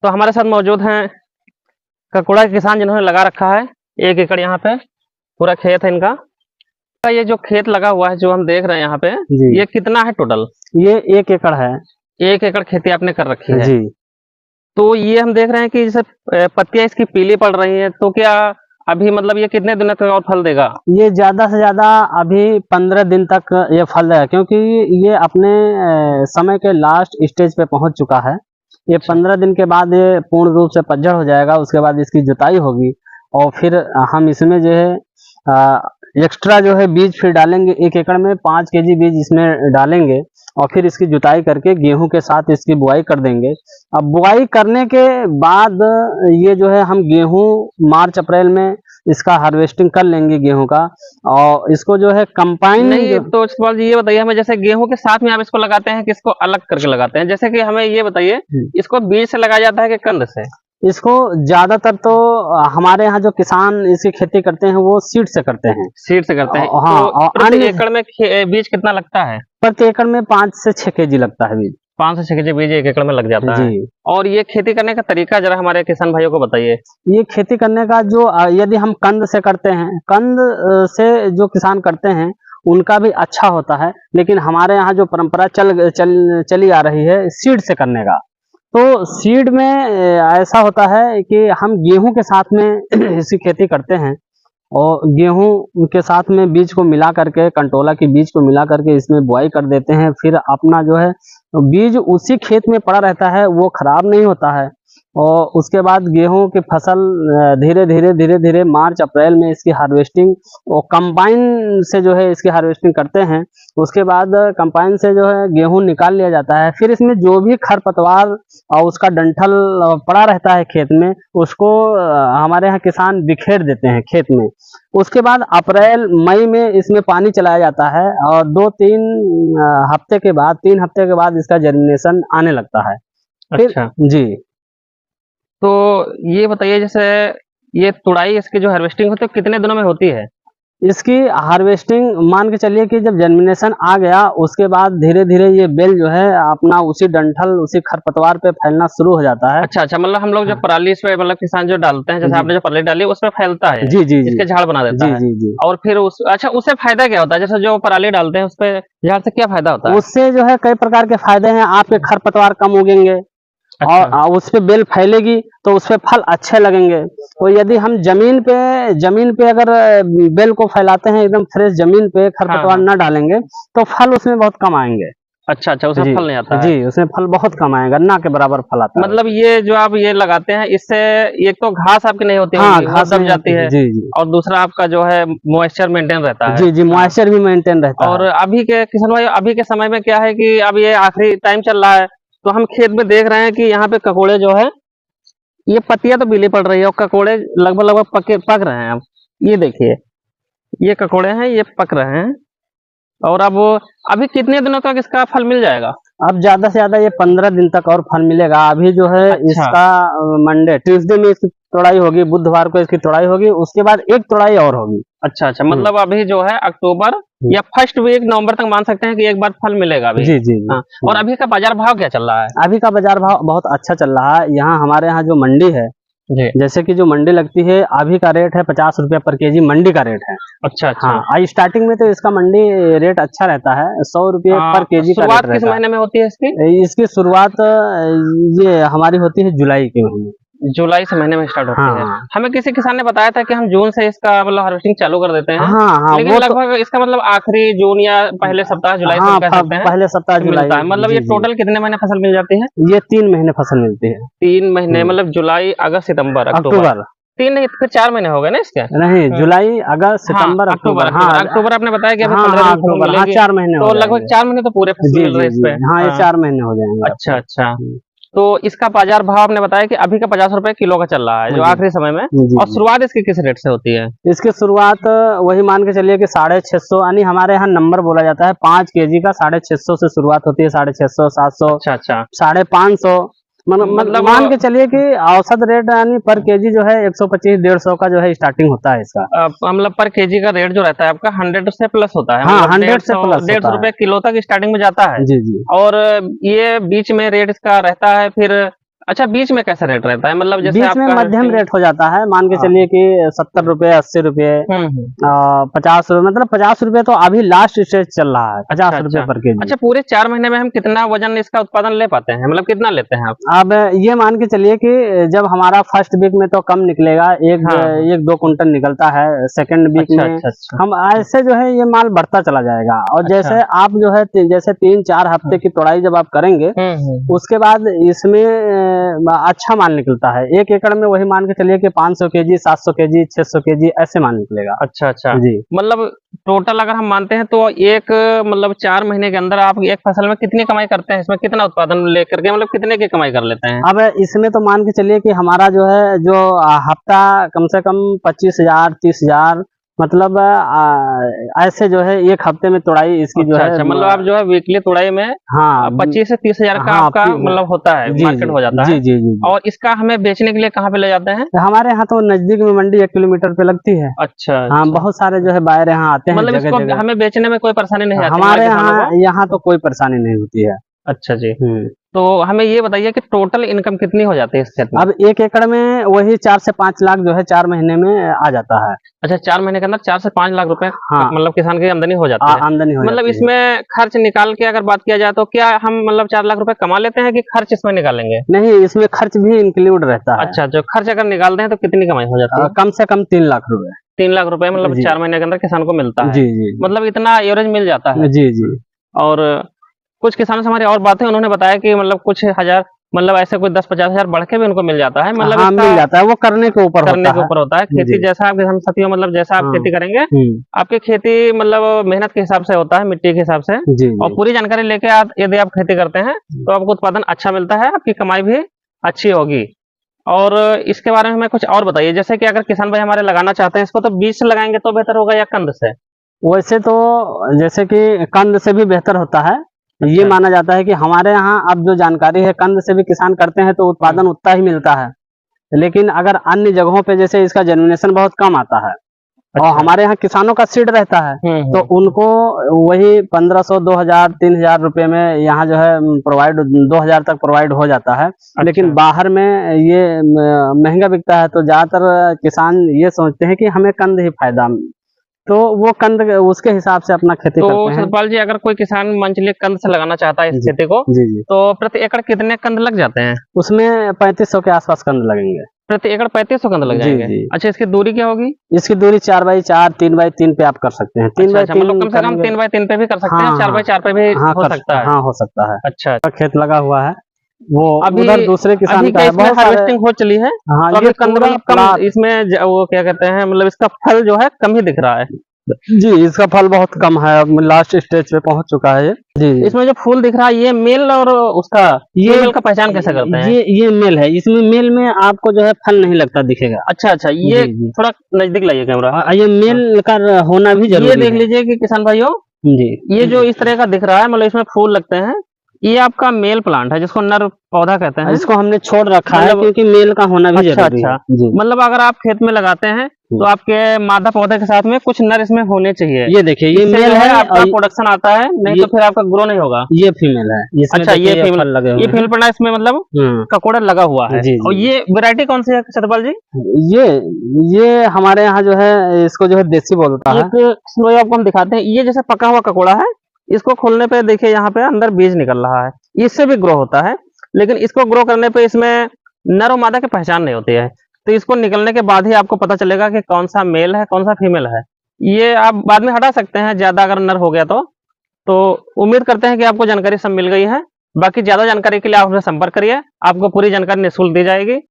तो हमारे साथ मौजूद हैं ककोड़ा के किसान जिन्होंने लगा रखा है 1 एकड़ यहाँ पे पूरा खेत है इनका। ये जो खेत लगा हुआ है जो हम देख रहे हैं यहाँ पे, जी। ये कितना है टोटल? ये 1 एकड़ है। 1 एकड़ खेती आपने कर रखी है जी। तो ये हम देख रहे हैं कि जैसे पत्तियां इसकी पीली पड़ रही हैं, तो क्या अभी मतलब ये कितने दिनों तक और फल देगा? ये ज्यादा से ज्यादा अभी 15 दिन तक ये फल देगा, क्योंकि ये अपने समय के लास्ट स्टेज पे पहुंच चुका है। ये 15 दिन के बाद ये पूर्ण रूप से पतझड़ हो जाएगा। उसके बाद इसकी जुताई होगी और फिर हम इसमें जो है एक्स्ट्रा जो है बीज फिर डालेंगे। 1 एकड़ में 5 केजी बीज इसमें डालेंगे और फिर इसकी जुताई करके गेहूं के साथ इसकी बुआई कर देंगे। अब बुआई करने के बाद ये जो है हम गेहूं मार्च अप्रैल में इसका हार्वेस्टिंग कर लेंगे गेहूं का, और इसको जो है कंपाइन नहीं तो ये बताइए हमें, जैसे गेहूं के साथ में आप इसको लगाते हैं कि इसको अलग करके लगाते हैं? जैसे कि हमें ये बताइए, इसको बीज से लगाया जाता है कि कंद से? इसको ज्यादातर तो हमारे यहाँ जो किसान इसकी खेती करते हैं वो सीड से करते हैं। सीड से करते हैं। हाँ, तो और प्रति एकड़ में बीज कितना लगता है? प्रति एकड़ में 5 से 6 केजी लगता है बीज। 5 से 6 केजी बीज 1 एकड़ में लग जाता है। जी। और ये खेती करने का तरीका जरा हमारे किसान भाइयों को बताइए। ये खेती करने का जो यदि हम कंद से करते हैं, कंद से जो किसान करते हैं उनका भी अच्छा होता है, लेकिन हमारे यहाँ जो परंपरा चली आ रही है सीड से करने का, तो सीड में ऐसा होता है कि हम गेहूं के साथ में इसकी खेती करते हैं और गेहूं के साथ में बीज को मिला करके, कंटोला की बीज को मिला करके इसमें बुआई कर देते हैं। फिर अपना जो है बीज उसी खेत में पड़ा रहता है, वो खराब नहीं होता है। और उसके बाद गेहूं की फसल धीरे धीरे मार्च अप्रैल में इसकी हार्वेस्टिंग और कंबाइन से जो है इसकी हार्वेस्टिंग करते हैं। उसके बाद कंबाइन से जो है गेहूं निकाल लिया जाता है। फिर इसमें जो भी खरपतवार और उसका डंठल पड़ा रहता है खेत में, उसको हमारे यहाँ किसान बिखेर देते हैं खेत में। उसके बाद अप्रैल मई में इसमें पानी चलाया जाता है और 2-3 हफ्ते के बाद, 3 हफ्ते के बाद इसका जर्मिनेशन आने लगता है। अच्छा जी। तो ये बताइए, जैसे ये तुड़ाई इसकी जो हार्वेस्टिंग होती है कितने दिनों में होती है? इसकी हार्वेस्टिंग मान के चलिए कि जब जर्मिनेशन आ गया उसके बाद धीरे धीरे ये बेल जो है अपना उसी डंठल, उसी खरपतवार पे फैलना शुरू हो जाता है। अच्छा, मतलब हम लोग जो पराली इस पे मतलब किसान जो डालते हैं, जैसे आपने जो पराली डाली उस पे फैलता है। जी जी, इसके झाड़ बना देता है। जी जी। और फिर अच्छा, उससे फायदा क्या होता है? जैसे जो पराली डालते हैं उस पे झाड़ से क्या फायदा होता है? उससे जो है कई प्रकार के फायदे हैं। आपके खरपतवार कम उगेंगे। अच्छा। और उस पे बेल फैलेगी तो उस पे फल अच्छे लगेंगे। तो यदि हम जमीन पे अगर बेल को फैलाते हैं एकदम फ्रेश जमीन पे, खरपतवार न डालेंगे तो फल उसमें बहुत कम आएंगे। अच्छा, उसमें फल नहीं आता है? जी, उसमें फल बहुत कम आएगा, ना के बराबर फल आता है। मतलब ये जो आप ये लगाते हैं इससे एक तो घास आपकी नहीं होती है। हाँ, घास दब जाती है। जी जी। और दूसरा आपका जो है मॉइस्चर मेंटेन रहता है। जी जी, मॉइस्चर भी मेंटेन रहता है। और अभी के किसान भाई, अभी के समय में क्या है कि अब ये आखिरी टाइम चल रहा है, तो हम खेत में देख रहे हैं कि यहाँ पे ककोड़े जो है, ये पत्तियां तो पीली पड़ रही है और ककोड़े लगभग पक रहे हैं। अब ये देखिए, ये ककोड़े हैं, ये पक रहे हैं। और अब अभी कितने दिनों तक इसका फल मिल जाएगा? अब ज्यादा से ज्यादा ये 15 दिन तक और फल मिलेगा। अभी जो है अच्छा। इसका ट्यूसडे में इसकी तोड़ाई होगी, बुधवार को इसकी तोड़ाई होगी, उसके बाद एक तोड़ाई और होगी। अच्छा, मतलब अभी जो है अक्टूबर या फर्स्ट वीक नवंबर तक मान सकते हैं कि एक बार फल मिलेगा अभी। जी जी। हाँ। और अभी का बाजार भाव क्या चल रहा है? अभी का बाजार भाव बहुत अच्छा चल रहा है। यहाँ हमारे यहाँ जो मंडी है, जैसे कि जो मंडी लगती है, अभी का रेट है 50 रुपया पर केजी, मंडी का रेट है। अच्छा। हाँ, स्टार्टिंग में तो इसका मंडी रेट अच्छा रहता है, 100 रुपये पर केजी का रेट रहता है। किस महीने में होती है इसकी शुरुआत ये हमारी होती है जुलाई के महीने, जुलाई से महीने में स्टार्ट होती है। हमें किसी किसान ने बताया था कि हम जून से इसका मतलब हार्वेस्टिंग चालू कर देते हैं। लेकिन लगभग इसका मतलब आखिरी जून या पहले सप्ताह जुलाई से कह सकते हैं। पहले सप्ताह जुलाई है। मतलब ये टोटल कितने महीने फसल मिल जाती है? ये 3 महीने फसल मिलती है। 3 महीने मतलब जुलाई, अगस्त, सितंबर, अक्टूबर। 3 नहीं, फिर 4 महीने हो गए ना इसके? नहीं, जुलाई, अगस्त, सितंबर, अक्टूबर। हाँ, अक्टूबर आपने बताया कि 4 महीने। तो लगभग 4 महीने तो पूरे फसल मिल रहे हैं इस पे। हाँ, ये 4 महीने हो जाएंगे। अच्छा। तो इसका बाजार भाव आपने बताया कि अभी का 50 रुपए किलो का चल रहा है जो आखिरी समय में। और शुरुआत इसकी किस रेट से होती है? इसकी शुरुआत वही मान के चलिए कि 650, यानी हमारे यहाँ नंबर बोला जाता है 5 केजी का 650 से शुरुआत होती है। 650, 700, 550, मतलब मान के चलिए कि औसत रेट यानी पर केजी जो है 125-150 का जो है स्टार्टिंग होता है इसका। मतलब पर केजी का रेट जो रहता है आपका 100 से प्लस होता है। हाँ, 100 से प्लस, 150 रुपए किलो तक स्टार्टिंग में जाता है। जी जी। और ये बीच में रेट इसका रहता है फिर अच्छा, बीच में कैसा रेट रहता है, मतलब जैसे बीच में आपका मध्यम रेट हो जाता है, मान के चलिए कि 70 रुपए, 80 रुपए, 50 रुपए, मतलब 50 रुपए तो अभी लास्ट स्टेज चल रहा है, 50 रुपए पर केजी। अच्छा, पूरे 4 महीने में हम कितना वजन इसका उत्पादन ले पाते हैं, मतलब कितना लेते हैं आप? अब ये मान के चलिए कि जब हमारा फर्स्ट वीक में तो कम निकलेगा, एक 2 कुंटल निकलता है, सेकंड वीक में हम ऐसे जो है ये माल बढ़ता चला जाएगा। और जैसे आप जो है जैसे 3-4 हफ्ते की तोड़ाई जब आप करेंगे, उसके बाद इसमें अच्छा माल निकलता है। 1 एकड़ में वही मान के चलिए कि 500 केजी, 700 केजी, 600 केजी ऐसे माल निकलेगा। अच्छा जी, मतलब टोटल अगर हम मानते हैं तो एक मतलब 4 महीने के अंदर आप एक फसल में कितनी कमाई करते हैं, इसमें कितना उत्पादन लेकर के, मतलब कितने की कमाई कर लेते हैं? अब इसमें तो मान के चलिए कि हमारा जो है जो हफ्ता कम से कम 25,000, 30,000, मतलब ऐसे जो है एक हफ्ते में तोड़ाई इसकी जो है, मतलब आप जो है वीकली तोड़ाई में 25 से 30,000 का आपका मतलब होता है, मार्केट हो जाता है। जी। और इसका हमें बेचने के लिए कहाँ पे ले जाते हैं? हमारे यहाँ तो नजदीक में मंडी 1 किलोमीटर पे लगती है। अच्छा। हाँ, बहुत सारे जो है बायर यहाँ आते हैं, मतलब इसको हमें बेचने में कोई परेशानी नहीं आती हमारे यहाँ तो कोई परेशानी नहीं होती है। अच्छा जी। तो हमें ये बताइए कि टोटल इनकम कितनी हो जाती है इस खेत में? अब 1 एकड़ में वही 4 से 5 लाख जो है 4 महीने में आ जाता है। अच्छा, 4 महीने के अंदर 4 से 5 लाख रुपए मतलब किसान की आमदनी हो जाती है। आमदनी हो मतलब इसमें खर्च निकाल के अगर बात किया जाए तो क्या हम मतलब 4 लाख रुपए कमा लेते हैं कि खर्च इसमें निकालेंगे? नहीं, इसमें खर्च भी इंक्लूड रहता है। अच्छा, जो खर्च अगर निकालते हैं तो कितनी कमाई हो जाती है? कम से कम 3 लाख रुपए। 3 लाख रुपए मतलब 4 महीने के अंदर किसान को मिलता है। जी। मतलब इतना एवरेज मिल जाता है। जी। और कुछ किसानों से हमारी और बातें, उन्होंने बताया कि मतलब कुछ हजार, मतलब ऐसे कोई 10-50 हजार बढ़ के भी उनको मिल जाता है। मतलब मिल जाता है, वो करने के ऊपर होता है। खेती जैसा आप किसान साथियों, मतलब जैसा आप खेती करेंगे, आपकी खेती मतलब मेहनत के हिसाब से होता है, मिट्टी के हिसाब से। और पूरी जानकारी लेके यदि आप खेती करते हैं तो आपको उत्पादन अच्छा मिलता है, आपकी कमाई भी अच्छी होगी। और इसके बारे में हमें कुछ और बताइए, जैसे कि अगर किसान भाई हमारे लगाना चाहते हैं इसको, तो बीज से लगाएंगे तो बेहतर होगा या कंद से? वैसे तो जैसे कि कंद से भी बेहतर होता है। ये माना जाता है कि हमारे यहाँ अब जो जानकारी है, कंद से भी किसान करते हैं तो उत्पादन उतना ही मिलता है। लेकिन अगर अन्य जगहों पे जैसे इसका जर्मिनेशन बहुत कम आता है, और हमारे यहाँ किसानों का सीड रहता है, तो उनको वही 1500, 2000, 3000 रुपए में यहाँ जो है प्रोवाइड, 2000 तक प्रोवाइड हो जाता है। लेकिन बाहर में ये महंगा बिकता है, तो ज्यादातर किसान ये सोचते हैं कि हमें कंद ही फायदा, तो वो कंद उसके हिसाब से अपना खेती करते हैं। सतपाल जी, अगर कोई किसान मान चलिए कंद से लगाना चाहता है इस खेती को, जी। तो प्रति एकड़ कितने कंद लग जाते हैं? उसमें 3500 के आसपास कंद लगेंगे। प्रति एकड़ 3500 कंद लग जाएंगे? जी। अच्छा, इसकी दूरी क्या होगी? इसकी दूरी 4x4, 3x3 पे आप कर सकते हैं। 3x3 मतलब कम से कम 3x3 पे भी कर सकते हैं, 4x4 पे भी हो सकता है। हाँ, हो सकता है। अच्छा, खेत लगा हुआ है, वो अभी उधर दूसरे किसान का है, बहुत हार्वेस्टिंग हो चली है। हाँ, तो ये कंद कम, इसमें वो क्या कहते हैं, मतलब इसका फल जो है कम ही दिख रहा है। जी, इसका फल बहुत कम है, अब लास्ट स्टेज पे पहुंच चुका है। जी। इसमें जो फूल दिख रहा है ये मेल, और उसका ये मेल का पहचान कैसे करते हैं? ये मेल है। इसमें मेल में आपको जो है फल नहीं लगता दिखेगा। अच्छा, ये थोड़ा नजदीक लाइए कैमरा। ये मेल का होना भी जरूरी है। ये देख लीजिए कि किसान भाइयों, जी, ये जो इस तरह का दिख रहा है, मतलब इसमें फूल लगते हैं, ये आपका मेल प्लांट है, जिसको नर पौधा कहते हैं। इसको हमने छोड़ रखा है क्योंकि मेल का होना भी जरूरी है। मतलब अगर आप खेत में लगाते हैं तो आपके मादा पौधे के साथ में कुछ नर इसमें होने चाहिए। ये देखिए, ये मेल है, आपका प्रोडक्शन आता है, नहीं तो फिर आपका ग्रो नहीं होगा। ये फीमेल है। अच्छा, ये फीमेल लगे, ये फीमेल पड़ा इसमें मतलब ककोड़ा लगा हुआ है। और ये वैरायटी कौन सी है सतपाल जी? ये हमारे यहाँ जो है इसको जो है देसी बोलता है। आपको हम दिखाते हैं, ये जैसे पका हुआ ककोड़ा है, इसको खोलने पे देखिए यहाँ पे अंदर बीज निकल रहा है, इससे भी ग्रो होता है। लेकिन इसको ग्रो करने पे इसमें नर और मादा की पहचान नहीं होती है, तो इसको निकलने के बाद ही आपको पता चलेगा कि कौन सा मेल है कौन सा फीमेल है। ये आप बाद में हटा सकते हैं ज्यादा अगर नर हो गया तो उम्मीद करते हैं कि आपको जानकारी सब मिल गई है। बाकी ज्यादा जानकारी के लिए आप हमसे संपर्क करिए, आपको पूरी जानकारी निःशुल्क दी जाएगी।